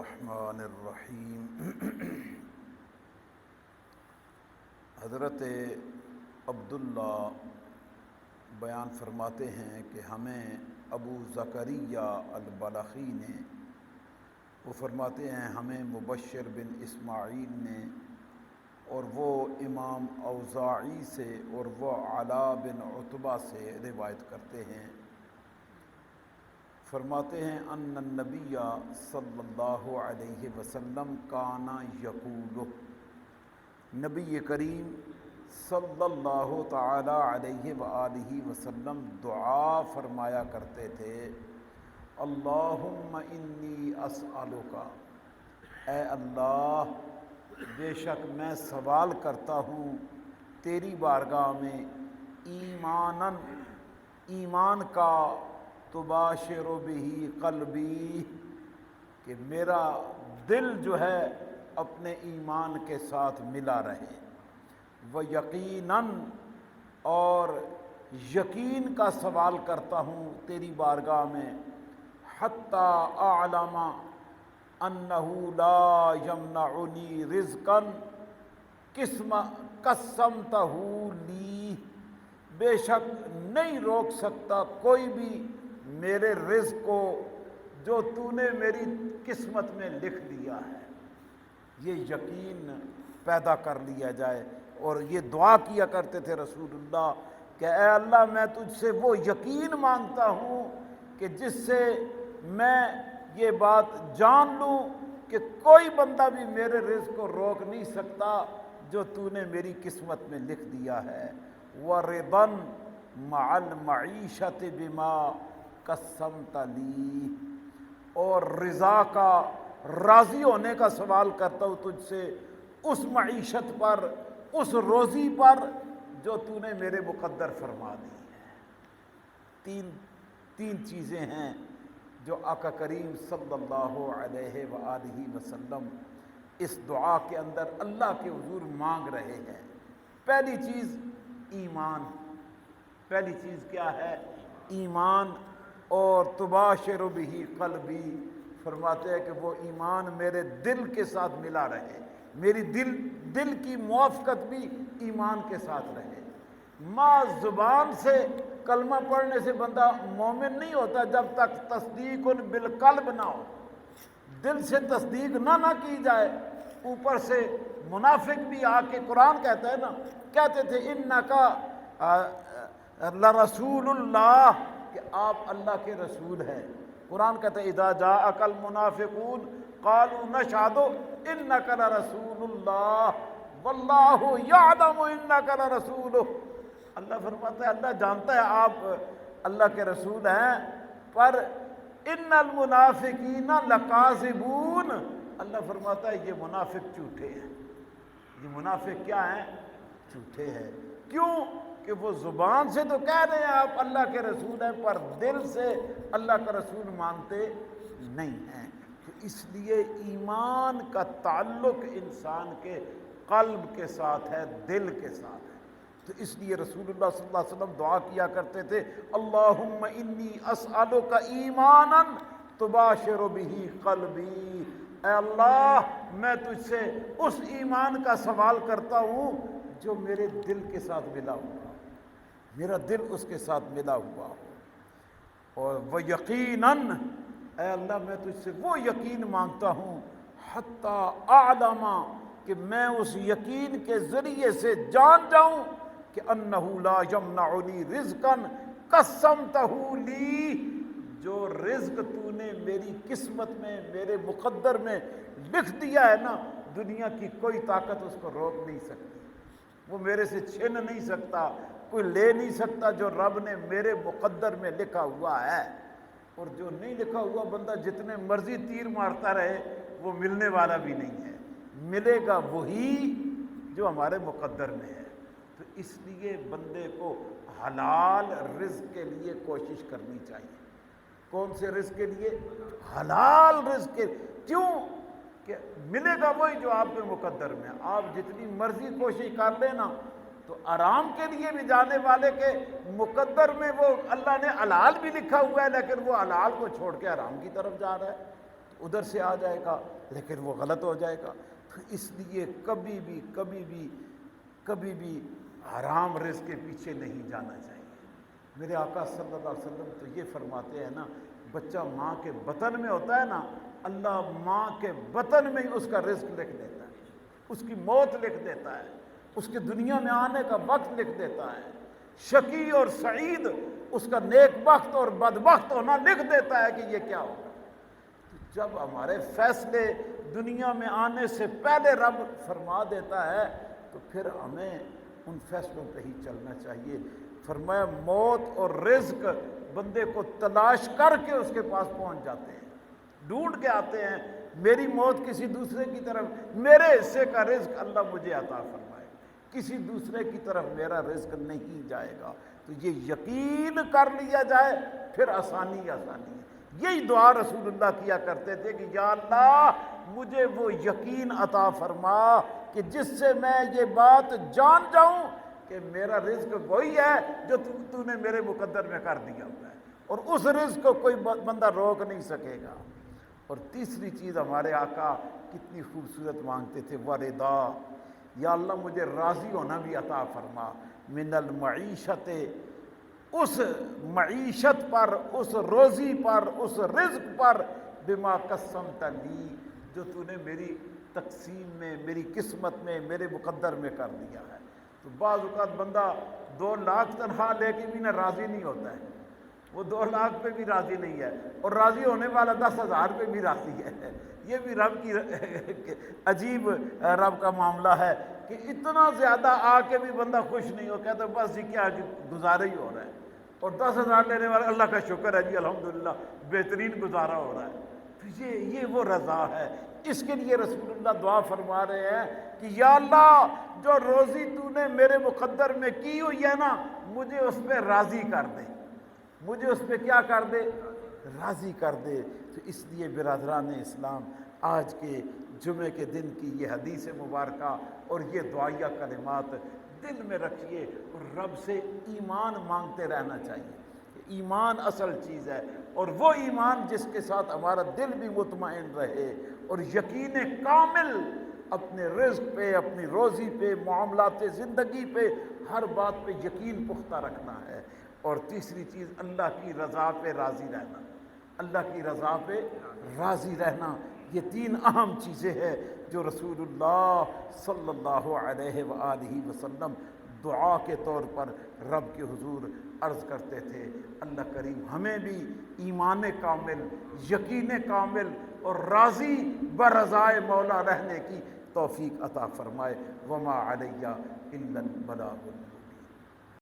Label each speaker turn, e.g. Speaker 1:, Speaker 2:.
Speaker 1: الرحمن الرحیم۔ حضرت عبداللہ بیان فرماتے ہیں کہ ہمیں ابو زکریا البلخی نے، وہ فرماتے ہیں ہمیں مبشر بن اسماعیل نے، اور وہ امام اوزاعی سے اور وہ علا بن عتبہ سے روایت کرتے ہیں، فرماتے ہیں ان النبی صلی اللہ علیہ وسلم کانا یقول، نبی کریم صلی اللہ تعالی علیہ وآلہ وسلم دعا فرمایا کرتے تھے، اللہم انی اسألک، اے اللہ بے شک میں سوال کرتا ہوں تیری بارگاہ میں، ایماناً ایمان کا، تباشر بہ قلبی، کہ میرا دل جو ہے اپنے ایمان کے ساتھ ملا رہے، و یقیناً، اور یقین کا سوال کرتا ہوں تیری بارگاہ میں، حتی اعلم انہ لا یمنعنی رزقا قسمتہ لی، بے شک نہیں روک سکتا کوئی بھی میرے رزق کو جو تو نے میری قسمت میں لکھ دیا ہے۔ یہ یقین پیدا کر لیا جائے، اور یہ دعا کیا کرتے تھے رسول اللہ کہ اے اللہ میں تجھ سے وہ یقین مانگتا ہوں کہ جس سے میں یہ بات جان لوں کہ کوئی بندہ بھی میرے رزق کو روک نہیں سکتا جو تو نے میری قسمت میں لکھ دیا ہے، وَرِضًا مَعَ الْمَعِیشَةِ بِمَا قَسَّمْتَ لِی، اور رضا کا، راضی ہونے کا سوال کرتا ہوں تجھ سے اس معیشت پر، اس روزی پر جو تو نے میرے مقدر فرما دی ہے۔ تین چیزیں ہیں جو آقا کریم صلی اللہ علیہ وآلہ وسلم اس دعا کے اندر اللہ کے حضور مانگ رہے ہیں۔ پہلی چیز ایمان، پہلی چیز کیا ہے؟ ایمان، اور تباشر بہ قلبی، فرماتے ہیں کہ وہ ایمان میرے دل کے ساتھ ملا رہے، میری دل کی موافقت بھی ایمان کے ساتھ رہے۔ ماں زبان سے کلمہ پڑھنے سے بندہ مومن نہیں ہوتا جب تک تصدیق بالقلب نہ ہو، دل سے تصدیق نہ کی جائے۔ اوپر سے منافق بھی آ کے قرآن کہتا ہے نا، کہتے تھے انکا لرسول اللہ، کہ آپ اللہ کے رسول ہیں۔ قرآن کہتا ہے اذا جاءک المنافقون قالوا نشہد انک لرسول اللہ واللہ یعلم انک لرسولہ، اللہ فرماتا ہے اللہ جانتا ہے آپ اللہ کے رسول ہیں، پر ان المنافقین لکاذبون، اللہ فرماتا ہے یہ منافق جھوٹے ہیں، یہ منافق کیا ہیں؟ جھوٹے ہیں۔ کیوں؟ کہ وہ زبان سے تو کہہ رہے ہیں آپ اللہ کے رسول ہیں، پر دل سے اللہ کا رسول مانتے نہیں ہیں۔ تو اس لیے ایمان کا تعلق انسان کے قلب کے ساتھ ہے، دل کے ساتھ ہے۔ تو اس لیے رسول اللہ صلی اللہ علیہ وسلم دعا کیا کرتے تھے، اللہم انی اسألک ایمانا تباشر بہ قلبی، اے اللہ میں تجھ سے اس ایمان کا سوال کرتا ہوں جو میرے دل کے ساتھ ملا ہوا، میرا دل اس کے ساتھ ملا ہوا ہو، اور وہ یقیناً، اے اللہ میں تجھ سے وہ یقین مانگتا ہوں، حتی اعلم، کہ میں اس یقین کے ذریعے سے جان جاؤں کہ انہ لا یمنعنی رزقا قسمتہ لی، جو رزق تو نے میری قسمت میں، میرے مقدر میں لکھ دیا ہے نا، دنیا کی کوئی طاقت اس کو روک نہیں سکتی، وہ میرے سے چھن نہیں سکتا، کوئی لے نہیں سکتا جو رب نے میرے مقدر میں لکھا ہوا ہے۔ اور جو نہیں لکھا ہوا بندہ جتنے مرضی تیر مارتا رہے وہ ملنے والا بھی نہیں ہے، ملے گا وہی جو ہمارے مقدر میں ہے۔ تو اس لیے بندے کو حلال رزق کے لیے کوشش کرنی چاہیے۔ کون سے رزق کے لیے؟ حلال رزق کے، کیوں؟ کہ ملے گا وہی جو آپ کے مقدر میں ہے۔ آپ جتنی مرضی کوشش کر لینا تو آرام کے لیے بھی جانے والے کے مقدر میں وہ اللہ نے حلال بھی لکھا ہوا ہے، لیکن وہ حلال کو چھوڑ کے حرام کی طرف جا رہا ہے۔ ادھر سے آ جائے گا لیکن وہ غلط ہو جائے گا۔ تو اس لیے کبھی بھی حرام رزق کے پیچھے نہیں جانا چاہیے۔ میرے آقا صلی اللہ علیہ وسلم تو یہ فرماتے ہیں نا، بچہ ماں کے بطن میں ہوتا ہے نا، اللہ ماں کے بطن میں ہی اس کا رزق لکھ دیتا ہے، اس کی موت لکھ دیتا ہے، اس کے دنیا میں آنے کا وقت لکھ دیتا ہے، شقی اور سعید اس کا نیک بخت اور بدبخت ہونا لکھ دیتا ہے کہ یہ کیا ہوگا۔ جب ہمارے فیصلے دنیا میں آنے سے پہلے رب فرما دیتا ہے تو پھر ہمیں ان فیصلوں پہ ہی چلنا چاہیے۔ فرمایا موت اور رزق بندے کو تلاش کر کے اس کے پاس پہنچ جاتے ہیں، ڈھونڈ کے آتے ہیں۔ میری موت کسی دوسرے کی طرف، میرے حصے کا رزق اللہ مجھے عطا فرمائے، کسی دوسرے کی طرف میرا رزق نہیں جائے گا۔ تو یہ یقین کر لیا جائے پھر آسانی ہے۔ یہی دعا رسول اللہ کیا کرتے تھے کہ یا اللہ مجھے وہ یقین عطا فرما کہ جس سے میں یہ بات جان جاؤں کہ میرا رزق وہی ہے جو تو نے میرے مقدر میں کر دیا ہوا ہے، اور اس رزق کو کوئی بندہ روک نہیں سکے گا۔ اور تیسری چیز ہمارے آقا کتنی خوبصورت مانگتے تھے، وردا، یا اللہ مجھے راضی ہونا بھی عطا فرما، من المعیشت، اس معیشت پر، اس روزی پر، اس رزق پر، بما قسمت لی، جو تو نے میری تقسیم میں، میری قسمت میں، میرے مقدر میں کر دیا ہے۔ تو بعض اوقات بندہ 2 لاکھ تنخواہ لے کے بھی نہ راضی نہیں ہوتا ہے، وہ 2 لاکھ پہ بھی راضی نہیں ہے، اور راضی ہونے والا 10,000 پہ بھی راضی ہے۔ یہ بھی رب کی عجیب رب کا معاملہ ہے کہ اتنا زیادہ آ کے بھی بندہ خوش نہیں ہو، کہتا بس جی کیا گزارا ہی ہو رہا ہے، اور 10,000 لینے والا اللہ کا شکر ہے جی الحمدللہ بہترین گزارا ہو رہا ہے۔ تو یہ وہ رضا ہے۔ اس کے لیے رسول اللہ دعا فرما رہے ہیں کہ یا اللہ جو روزی تو نے میرے مقدر میں کی ہوئی ہے نا، مجھے اس پہ راضی کر دے، مجھے اس پہ کیا کر دے، راضی کر دے۔ تو اس لیے برادران اسلام آج کے جمعے کے دن کی یہ حدیث مبارکہ اور یہ دعائیہ کلمات دل میں رکھیے، اور رب سے ایمان مانگتے رہنا چاہیے۔ ایمان اصل چیز ہے، اور وہ ایمان جس کے ساتھ ہمارا دل بھی مطمئن رہے، اور یقین کامل اپنے رزق پہ، اپنی روزی پہ، معاملات زندگی پہ، ہر بات پہ یقین پختہ رکھنا ہے۔ اور تیسری چیز اللہ کی رضا پہ راضی رہنا، اللہ کی رضا پہ راضی رہنا۔ یہ 3 اہم چیزیں ہیں جو رسول اللہ صلی اللہ علیہ وآلہ وسلم دعا کے طور پر رب کے حضور عرض کرتے تھے۔ اللہ کریم ہمیں بھی ایمان کامل، یقین کامل اور راضی برضائے مولا رہنے کی توفیق عطا فرمائے۔ وما علیہ الا البلاغ۔